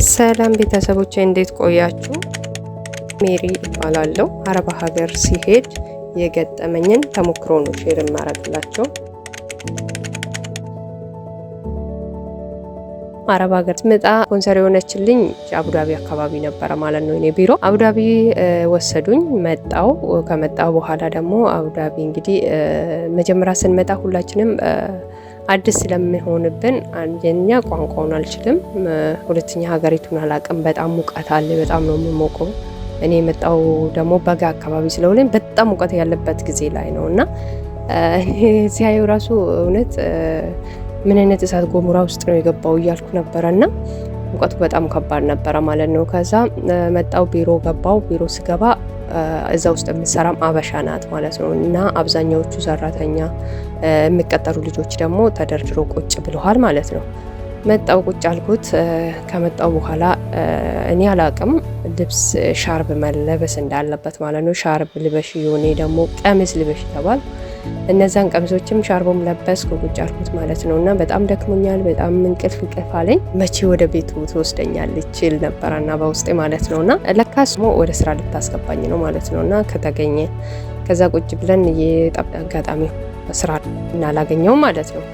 ሰላም ቤተሰቦቼ እንዴት ቆያችሁ? ሜሪ እባላለሁ። አረብ ሀገር ሲሄድ የገጠመኝን ተሞክሮ ነው ሼር ማረግላችሁ። አረብ ሀገር ስመጣ ስፖንሰር የሆነችልኝ አቡዳቢ አካባቢ ነበረ ማለት ነው። እኔ ቢሮ አቡዳቢ ወሰዱኝ። ከመጣው በኋላ ደግሞ አቡዳቢ እንግዲህ መጀመሪያ ስንመጣ ሁላችንም አዲስ ስለሚሆንብን አንደኛ ቋንቋውን አልችልም፣ ሁለተኛ ሀገሪቱን አላውቅም። በጣም ሙቀት አለ፣ በጣም ነው የሚሞቀው። እኔ የመጣው ደግሞ በጋ አካባቢ ስለሆነ በጣም ሙቀት ያለበት ጊዜ ላይ ነው እና ሲያየው ራሱ እውነት ምን አይነት እሳት ገሞራ ውስጥ ነው የገባው እያልኩ ነበረና ሙቀቱ በጣም ከባድ ነበረ ማለት ነው። ከዛ መጣው ቢሮ ገባው። ቢሮ ስገባ እዛ ውስጥ የምሰራም አበሻ ናት ማለት ነው እና አብዛኛዎቹ ሰራተኛ የሚቀጠሩ ልጆች ደግሞ ተደርድሮ ቁጭ ብለዋል ማለት ነው። መጣው ቁጭ አልኩት። ከመጣው በኋላ እኔ አላቅም ልብስ ሻርብ መለበስ እንዳለበት ማለት ነው። ሻርብ ልበሽ፣ የሆነ ደግሞ ቀሚስ ልበሽ ተባል። እነዛን ቀሚሶችም ሻርቦም ለበስኩ፣ ቁጭ አልኩት ማለት ነው እና በጣም ደክሞኛል፣ በጣም እንቅልፍ አለኝ። መቼ ወደ ቤቱ ትወስደኛለች ይል ነበርና በውስጤ ማለት ነውና ለካስ ወደ ስራ ልታስገባኝ ነው ማለት ነውና ከተገኘ ከዛ ቁጭ ብለን አጋጣሚ ስራ እናላገኘው ማለት ነው።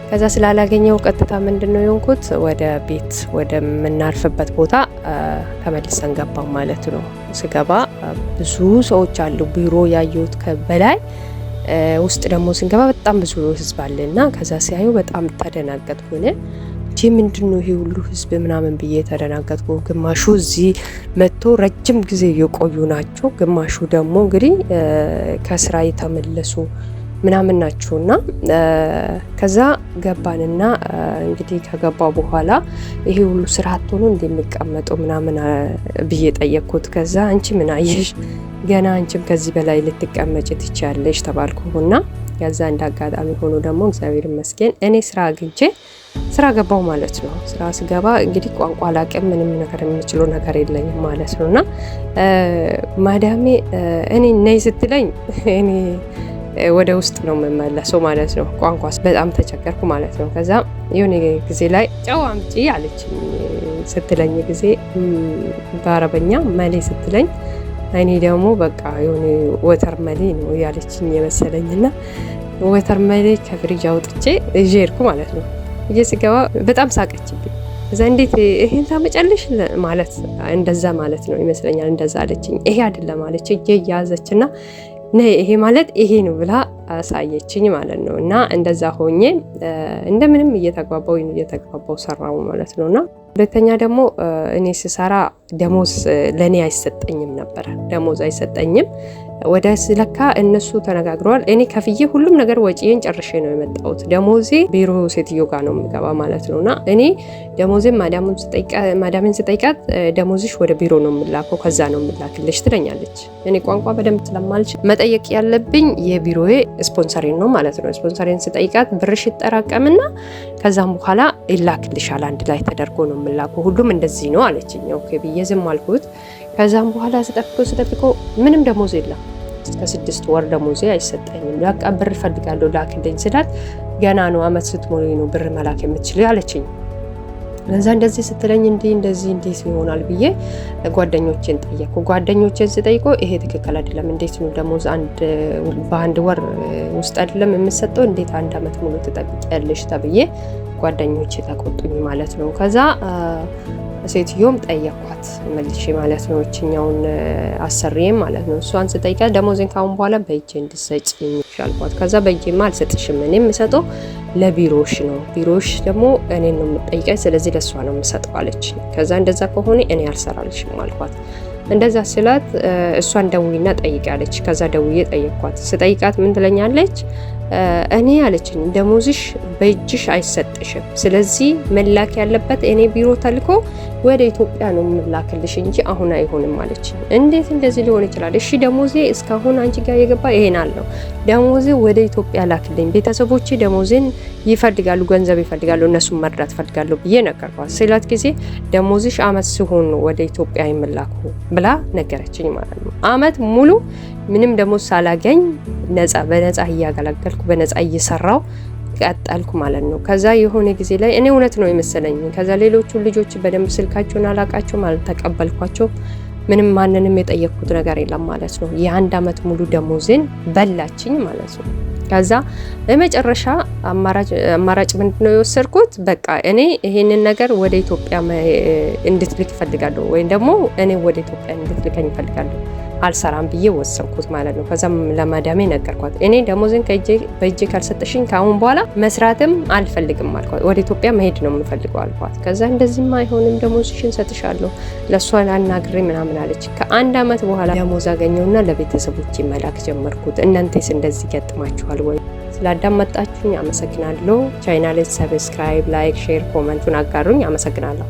ከዛ ስላላገኘው ቀጥታ ምንድነው የሆንኩት ወደ ቤት ወደምናርፍበት ቦታ ተመልሰን ገባን ማለት ነው። ስገባ ብዙ ሰዎች አሉ ቢሮ ያዩት ከበላይ ውስጥ ደግሞ ስንገባ በጣም ብዙ ህዝብ አለና ከዛ ሲያዩ በጣም ተደናገጥኩ። እንጂ ምንድነው ይሄ ሁሉ ህዝብ ምናምን ብዬ ተደናገጥኩ። ግማሹ እዚህ መጥቶ ረጅም ጊዜ የቆዩ ናቸው፣ ግማሹ ደግሞ እንግዲህ ከስራ የተመለሱ ምናምን ናቸውና ከዛ ገባንና እንግዲህ ከገባው በኋላ ይሄ ሁሉ ስራ አጥቶ ነው እንደሚቀመጡ ምናምን ብዬ ጠየቅኩት። ከዛ አንቺ ምን አየሽ? ገና አንቺም ከዚህ በላይ ልትቀመጭ ትችያለሽ ተባልኩና ያዛ እንዳጋጣሚ ሆኖ ደግሞ እግዚአብሔር ይመስገን እኔ ስራ አግኝቼ ስራ ገባው ማለት ነው። ስራ ስገባ እንግዲህ ቋንቋ አላውቅም፣ ምንም ነገር የምችለው ነገር የለኝም ማለት ነውና ማዳሜ እኔ ነይ ስትለኝ እኔ ወደ ውስጥ ነው የምመለሰው ማለት ነው። ቋንቋ በጣም ተቸገርኩ ማለት ነው። ከዛ የሆነ ጊዜ ላይ ጨው አምጪ አለችኝ ስትለኝ ጊዜ በአረበኛ መሌ ስትለኝ እኔ ደግሞ በቃ የሆነ ወተር መሌ ነው ያለችኝ የመሰለኝና ወተር መሌ ከፍሪጅ አውጥቼ ይዤ ሄድኩ ማለት ነው። እየስገባ በጣም ሳቀችብኝ። እዛ እንዴት ይሄን ታመጫለሽ ማለት እንደዛ ማለት ነው ይመስለኛል። እንደዛ አለችኝ። ይሄ አይደለም አለች እየያዘችና ነይ ይሄ ማለት ይሄ ነው ብላ አሳየችኝ ማለት ነው። እና እንደዛ ሆኜ እንደምንም እየተግባባው ሰራው ማለት ነውና ሁለተኛ ደግሞ እኔ ስሰራ ደሞዝ ለኔ አይሰጠኝም ነበር። ደሞዝ አይሰጠኝም። ወደ ስለካ እነሱ ተነጋግረዋል። እኔ ከፍዬ ሁሉም ነገር ወጪዬን ጨርሼ ነው የመጣሁት። ደሞዜ ቢሮ ሴትዮ ጋር ነው የምገባ ማለት ነውና እኔ ደሞዜን ማዳምን ስጠይቃት ደሞዝሽ ወደ ቢሮ ነው የምላከው፣ ከዛ ነው የምላክልሽ ትለኛለች። እኔ ቋንቋ በደንብ ስለማልችል መጠየቅ ያለብኝ የቢሮዬ ስፖንሰሬን ነው ማለት ነው። ስፖንሰሬን ስጠይቃት ብርሽ ይጠራቀምና ከዛም በኋላ ይላክልሻል፣ አንድ ላይ ተደርጎ ነው የምላከው፣ ሁሉም እንደዚህ ነው አለችኝ። ኦኬ ብዬ ዝም አልኩት። ከዛም በኋላ ስጠብቀው ምንም ደሞዝ የለም። እስከ 6 ወር ደሞዜ አይሰጠኝም። በቃ ብር ፈልጋለሁ ላክልኝ ስላት ገና ነው አመት ስትሞላኝ ነው ብር መላክ የምትችል አለችኝ። ለዛ እንደዚህ ስትለኝ እንደዚህ እንዴት ይሆናል ብዬ ጓደኞቼን ጠየቅኩ። ጓደኞቼን ስጠይቆ ይሄ ትክክል አይደለም፣ እንዴት ነው ደሞዝ በአንድ ወር ውስጥ አይደለም የምሰጠው፣ እንዴት አንድ አመት ሙሉ ትጠብቂያለሽ ተብዬ ጓደኞቼ ተቆጡኝ ማለት ነው። ከዛ ሴትዮም ጠየኳት መልሼ ማለት ነው፣ እችኛውን አሰሪዬም ማለት ነው። እሷን ስጠይቃት ደሞዜን ካሁን በኋላ በእጄ እንድትሰጪኝ አልኳት። ከዛ በእጄማ አልሰጥሽም፣ እኔ የምሰጠው ለቢሮሽ ነው፣ ቢሮሽ ደግሞ እኔን ነው የምትጠይቀኝ፣ ስለዚህ ለእሷ ነው የምሰጠው አለች። ከዛ እንደዛ ከሆነ እኔ አልሰራልሽም አልኳት። እንደዛ ስላት እሷን ደውይና ጠይቃለች። ከዛ ደውዬ ጠየኳት። ስጠይቃት ምን ትለኛለች? እኔ አለችኝ ደሞዝሽ በእጅሽ አይሰጥሽም፣ ስለዚህ መላክ ያለበት እኔ ቢሮ ተልኮ ወደ ኢትዮጵያ ነው የምላክልሽ እንጂ አሁን አይሆንም አለችኝ። እንዴት እንደዚህ ሊሆን ይችላል? እሺ ደሞዜ እስካሁን አንቺ ጋር የገባ ይሄን አለው፣ ደሞዜ ወደ ኢትዮጵያ ላክልኝ፣ ቤተሰቦቼ ደሞዜን ይፈልጋሉ፣ ገንዘብ ይፈልጋሉ፣ እነሱን መርዳት ይፈልጋሉ ብዬ ነገርኳት። ስላት ጊዜ ደሞዝሽ አመት ሲሆን ነው ወደ ኢትዮጵያ ይምላኩ ብላ ነገረችኝ ማለት ነው። አመት ሙሉ ምንም ደሞዝ ሳላገኝ በነፃ እያገለገልኩ በነፃ እየሰራው ቀጠልኩ ማለት ነው። ከዛ የሆነ ጊዜ ላይ እኔ እውነት ነው የመሰለኝ። ከዛ ሌሎቹ ልጆች በደንብ ስልካቸውን አላቃቸውም፣ አልተቀበልኳቸው። ምንም ማንንም የጠየቅኩት ነገር የለም ማለት ነው። የ1 አመት ሙሉ ደሞዜን በላችኝ ማለት ነው። ከዛ በመጨረሻ አማራጭ ምንድነው የወሰድኩት? በቃ እኔ ይሄንን ነገር ወደ ኢትዮጵያ እንድትልክ እፈልጋለሁ፣ ወይም ደግሞ እኔ ወደ ኢትዮጵያ እንድትልከኝ እፈልጋለሁ፣ አልሰራም ብዬ ወሰንኩት ማለት ነው። ከዛም ለማዳሜ ነገርኳት። እኔ ደሞዝን በእጄ ካልሰጠሽኝ ከአሁን በኋላ መስራትም አልፈልግም አልኳት። ወደ ኢትዮጵያ መሄድ ነው የምፈልገው አልኳት። ከዛ እንደዚህማ አይሆንም ደሞዝሽን ሰጥሻለሁ ለእሷ አናግሬ ምናምን አለች። ከ1 አመት በኋላ ደሞዝ አገኘውና ለቤተሰቦቼ መላክ ጀመርኩት። እናንተስ እንደዚህ ገጥማችኋል ወይ? ስላዳመጣችሁኝ አመሰግናለሁ። ቻናሌን ሰብስክራይብ፣ ላይክ፣ ሼር፣ ኮመንቱን አጋሩኝ። አመሰግናለሁ።